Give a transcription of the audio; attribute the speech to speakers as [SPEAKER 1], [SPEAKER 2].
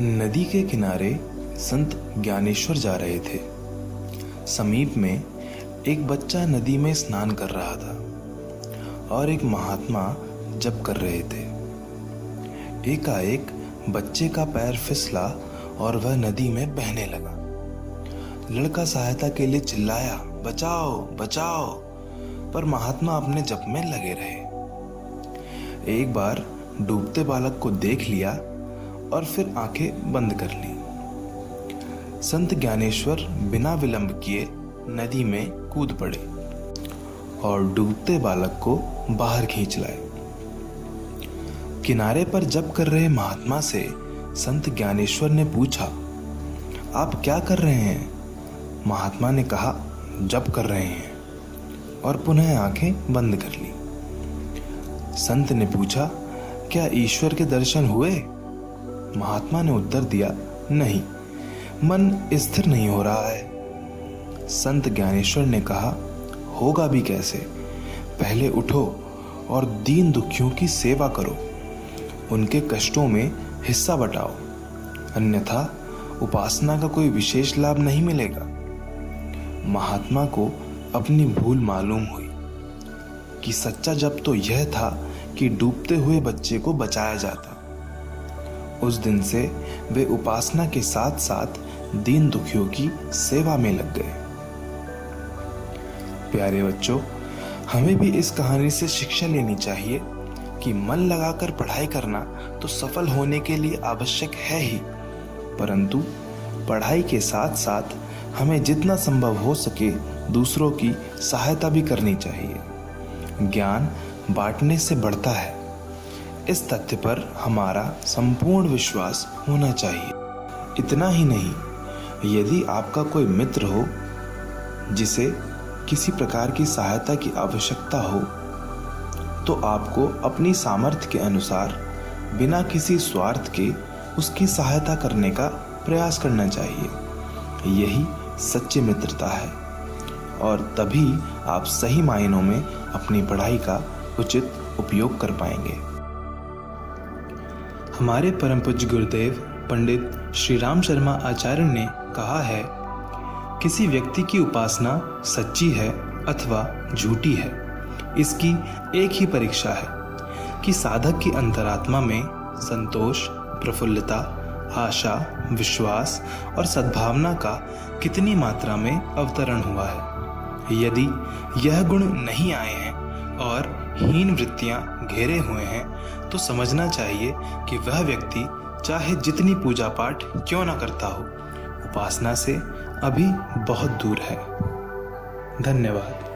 [SPEAKER 1] नदी के किनारे संत ज्ञानेश्वर जा रहे थे। समीप में एक बच्चा नदी में स्नान कर रहा था और एक महात्मा जप कर रहे थे। एकाएक बच्चे का पैर फिसला और वह नदी में बहने लगा। लड़का सहायता के लिए चिल्लाया, बचाओ बचाओ, पर महात्मा अपने जप में लगे रहे। एक बार डूबते बालक को देख लिया और फिर आंखें बंद कर ली। संत ज्ञानेश्वर बिना विलंब किए नदी में कूद पड़े और डूबते बालक को बाहर खींच लाए। किनारे पर जप कर रहे महात्मा से संत ज्ञानेश्वर ने पूछा, आप क्या कर रहे हैं? महात्मा ने कहा, जप कर रहे हैं, और पुनः आंखें बंद कर ली। संत ने पूछा, क्या ईश्वर के दर्शन हुए? महात्मा ने उत्तर दिया, नहीं, मन स्थिर नहीं हो रहा है। संत ज्ञानेश्वर ने कहा, होगा भी कैसे? पहले उठो और दीन दुखियों की सेवा करो, उनके कष्टों में हिस्सा बटाओ, अन्यथा उपासना का कोई विशेष लाभ नहीं मिलेगा। महात्मा को अपनी भूल मालूम हुई कि सच्चा जप तो यह था कि डूबते हुए बच्चे को बचाया जाता। उस दिन से वे उपासना के साथ साथ दीन दुखियों की सेवा में लग गए। प्यारे बच्चों, हमें भी इस कहानी से शिक्षा लेनी चाहिए कि मन लगाकर पढ़ाई करना तो सफल होने के लिए आवश्यक है ही, परंतु पढ़ाई के साथ साथ हमें जितना संभव हो सके दूसरों की सहायता भी करनी चाहिए। ज्ञान बांटने से बढ़ता है, इस तथ्य पर हमारा संपूर्ण विश्वास होना चाहिए। इतना ही नहीं, यदि आपका कोई मित्र हो जिसे किसी प्रकार की सहायता की आवश्यकता हो, तो आपको अपनी सामर्थ्य के अनुसार बिना किसी स्वार्थ के उसकी सहायता करने का प्रयास करना चाहिए। यही सच्ची मित्रता है और तभी आप सही मायनों में अपनी पढ़ाई का उचित उपयोग कर पाएंगे। हमारे परम पूज्य गुरुदेव पंडित श्री राम शर्मा आचार्य ने कहा है, किसी व्यक्ति की उपासना सच्ची है अथवा झूठी है, इसकी एक ही परीक्षा है कि साधक की अंतरात्मा में संतोष, प्रफुल्लता, आशा, विश्वास और सद्भावना का कितनी मात्रा में अवतरण हुआ है। यदि यह गुण नहीं आए हैं और हीन वृत्तियां घेरे हुए हैं, तो समझना चाहिए कि वह व्यक्ति चाहे जितनी पूजा पाठ क्यों न करता हो, उपासना से अभी बहुत दूर है। धन्यवाद।